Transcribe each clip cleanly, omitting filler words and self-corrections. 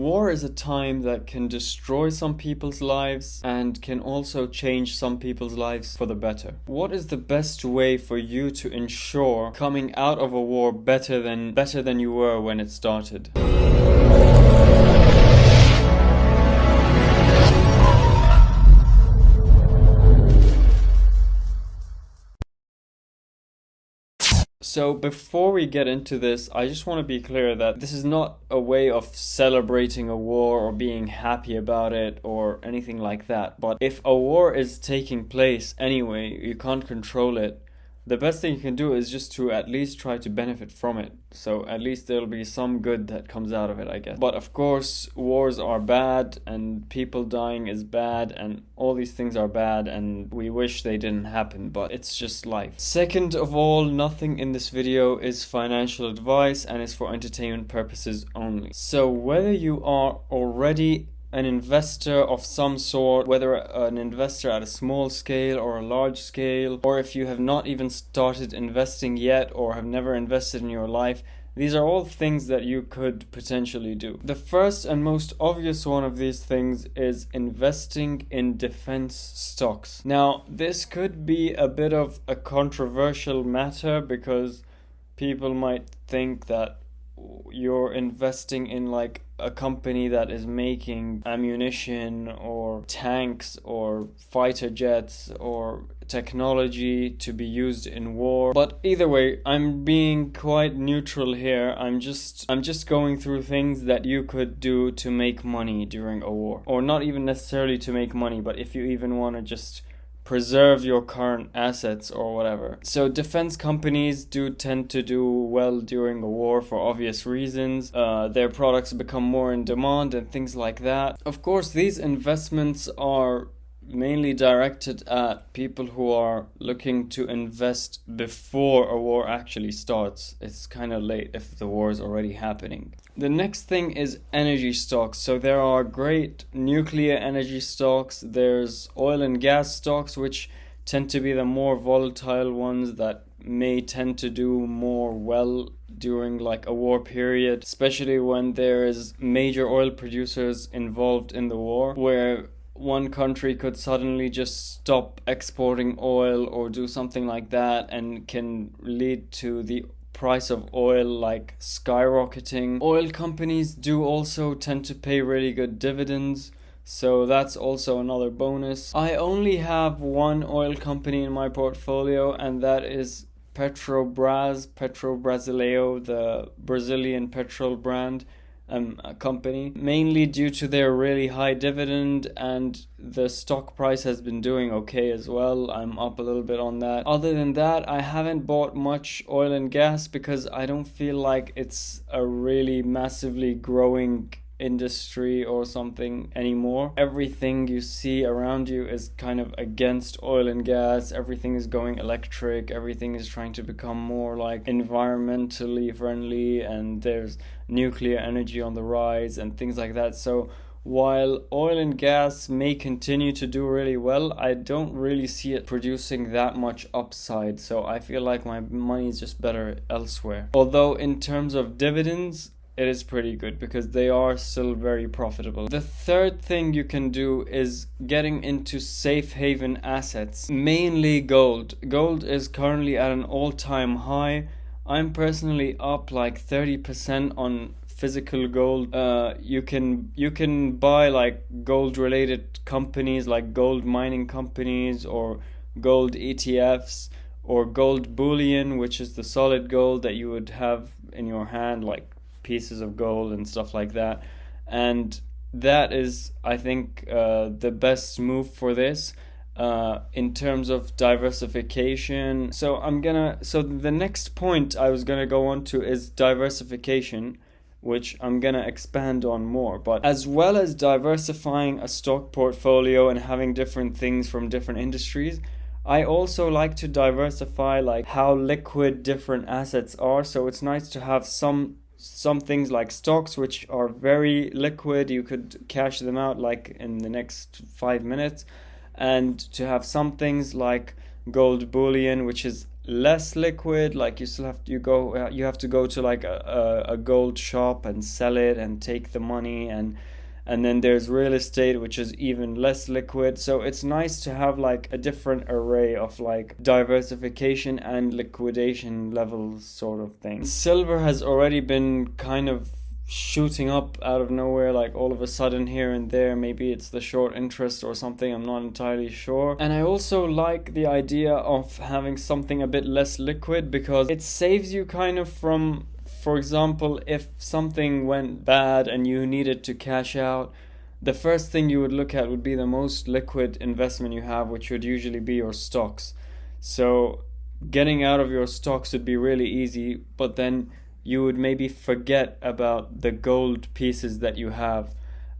War is a time that can destroy some people's lives and can also change some people's lives for the better. What is the best way for you to ensure coming out of a war better than you were when it started? So before we get into this, I just want to be clear that this is not a way of celebrating a war or being happy about it or anything like that. But if a war is taking place anyway, you can't control it. The best thing you can do is just to at least try to benefit from it. So at least there'll be some good that comes out of it, I guess. But of course, wars are bad and people dying is bad and all these things are bad and we wish they didn't happen, but it's just life. Second of all, nothing in this video is financial advice and is for entertainment purposes only. So whether you are already an investor of some sort, whether an investor at a small scale or a large scale, or if you have not even started investing yet or have never invested in your life, these are all things that you could potentially do. The first and most obvious one of these things is investing in defense stocks. Now, this could be a bit of a controversial matter because people might think that you're investing in like a company that is making ammunition or tanks or fighter jets or technology to be used in war. But either way, I'm being quite neutral here. I'm just going through things that you could do to make money during a war, or not even necessarily to make money, but if you even want to just preserve your current assets or whatever. So defense companies do tend to do well during a war for obvious reasons. Their products become more in demand and things like that. Of course, these investments are mainly directed at people who are looking to invest before a war actually starts. It's kind of late if the war is already happening. The next thing is energy stocks. So there are great nuclear energy stocks. There's oil and gas stocks, which tend to be the more volatile ones that may tend to do more well during like a war period, especially when there is major oil producers involved in the war, where one country could suddenly just stop exporting oil or do something like that and can lead to the price of oil like skyrocketing. Oil companies do also tend to pay really good dividends, so that's also another bonus. I only have one oil company in my portfolio, and that is Petrobras, Brasileiro, the Brazilian petrol brand. A company, mainly due to their really high dividend, and the stock price has been doing okay as well. I'm up a little bit on that. Other than that, I haven't bought much oil and gas because I don't feel like it's a really massively growing industry or something anymore. Everything you see around you is kind of against oil and gas. Everything is going electric. Everything is trying to become more like environmentally friendly, and there's nuclear energy on the rise and things like that. So while oil and gas may continue to do really well, I don't really see it producing that much upside. So I feel like my money is just better elsewhere. Although in terms of dividends, it is pretty good because they are still very profitable. The third thing you can do is getting into safe haven assets, mainly gold. Gold is currently at an all-time high. I'm personally up like 30% on physical gold. You can buy like gold related companies like gold mining companies or gold ETFs or gold bullion, which is the solid gold that you would have in your hand, like pieces of gold and stuff like that. And that is, I think, the best move for this in terms of diversification. So the next point I was gonna go on to is diversification, which I'm gonna expand on more. But as well as diversifying a stock portfolio and having different things from different industries, I also like to diversify like how liquid different assets are. So it's nice to have some things like stocks which are very liquid. You could cash them out like in the next 5 minutes, and to have some things like gold bullion, which is less liquid, like you have to go to like a gold shop and sell it and take the money, and then there's real estate, which is even less liquid. So it's nice to have like a different array of like diversification and liquidation levels sort of thing. Silver has already been kind of shooting up out of nowhere, like all of a sudden here and there. Maybe it's the short interest or something, I'm not entirely sure. And I also like the idea of having something a bit less liquid, because it saves you kind of from, for example, if something went bad and you needed to cash out, the first thing you would look at would be the most liquid investment you have, which would usually be your stocks. So getting out of your stocks would be really easy, but then you would maybe forget about the gold pieces that you have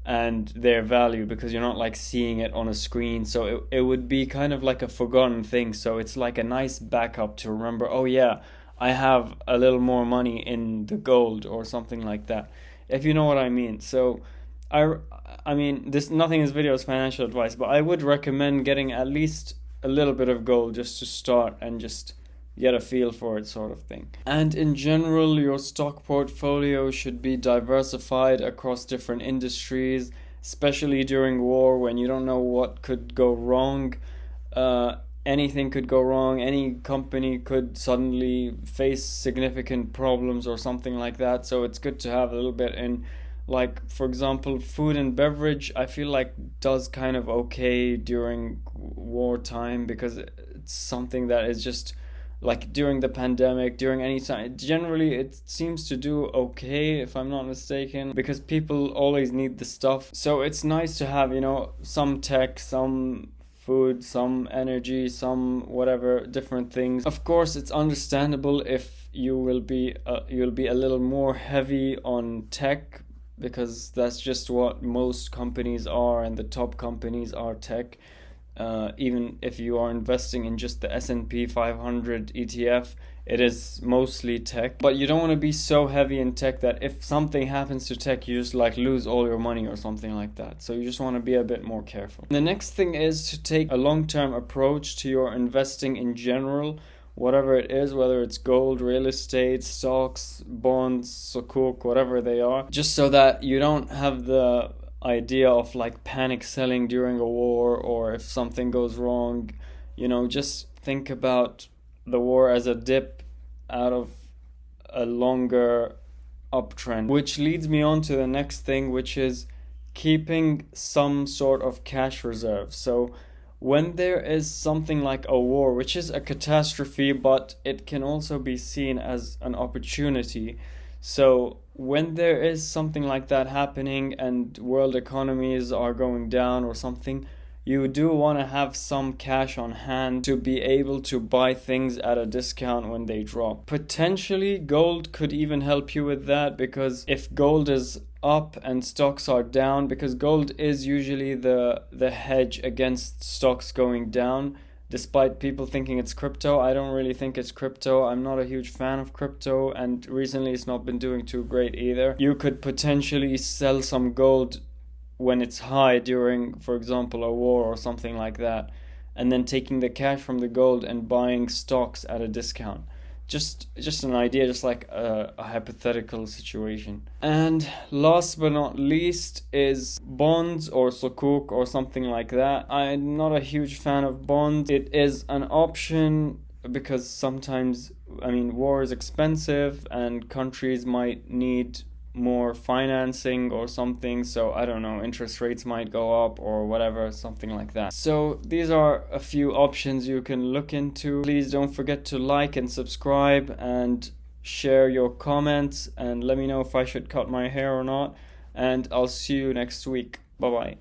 and their value, because you're not like seeing it on a screen. So it would be kind of like a forgotten thing. So it's like a nice backup to remember, oh yeah, I have a little more money in the gold or something like that, if you know what I mean. So I mean, this, nothing in this video is financial advice, but I would recommend getting at least a little bit of gold just to start and just get a feel for it, sort of thing. And in general, your stock portfolio should be diversified across different industries, especially during war when you don't know what could go wrong. Anything could go wrong. Any company could suddenly face significant problems or something like that. So it's good to have a little bit in, like, for example, food and beverage, I feel like does kind of okay during wartime, because it's something that is just like during the pandemic, during any time, generally it seems to do okay, if I'm not mistaken, because people always need the stuff. So it's nice to have, you know, some tech, some food, some energy, some whatever, different things. Of course, it's understandable if you'll be a little more heavy on tech, because that's just what most companies are, and the top companies are tech. Even if you are investing in just the S&P 500 ETF, it is mostly tech. But you don't want to be so heavy in tech that if something happens to tech, you just like lose all your money or something like that. So you just want to be a bit more careful. The next thing is to take a long-term approach to your investing in general, whatever it is, whether it's gold, real estate, stocks, bonds, sukuk, whatever they are, just so that you don't have the idea of like panic selling during a war, or if something goes wrong, you know, just think about the war as a dip out of a longer uptrend. Which leads me on to the next thing, which is keeping some sort of cash reserve. So when there is something like a war, which is a catastrophe, but it can also be seen as an opportunity. So when there is something like that happening and world economies are going down or something, you do want to have some cash on hand to be able to buy things at a discount when they drop. Potentially gold could even help you with that, because if gold is up and stocks are down, because gold is usually the hedge against stocks going down. Despite people thinking it's crypto, I don't really think it's crypto. I'm not a huge fan of crypto, and recently it's not been doing too great either. You could potentially sell some gold when it's high during, for example, a war or something like that, and then taking the cash from the gold and buying stocks at a discount. Just an idea, just like a hypothetical situation. And last but not least is bonds or sukuk or something like that. I'm not a huge fan of bonds. It is an option because sometimes, I mean, war is expensive and countries might need more financing or something, so I don't know, interest rates might go up or whatever, something like that. So these are a few options you can look into. Please don't forget to like and subscribe and share your comments, and let me know if I should cut my hair or not, and I'll see you next week. Bye bye.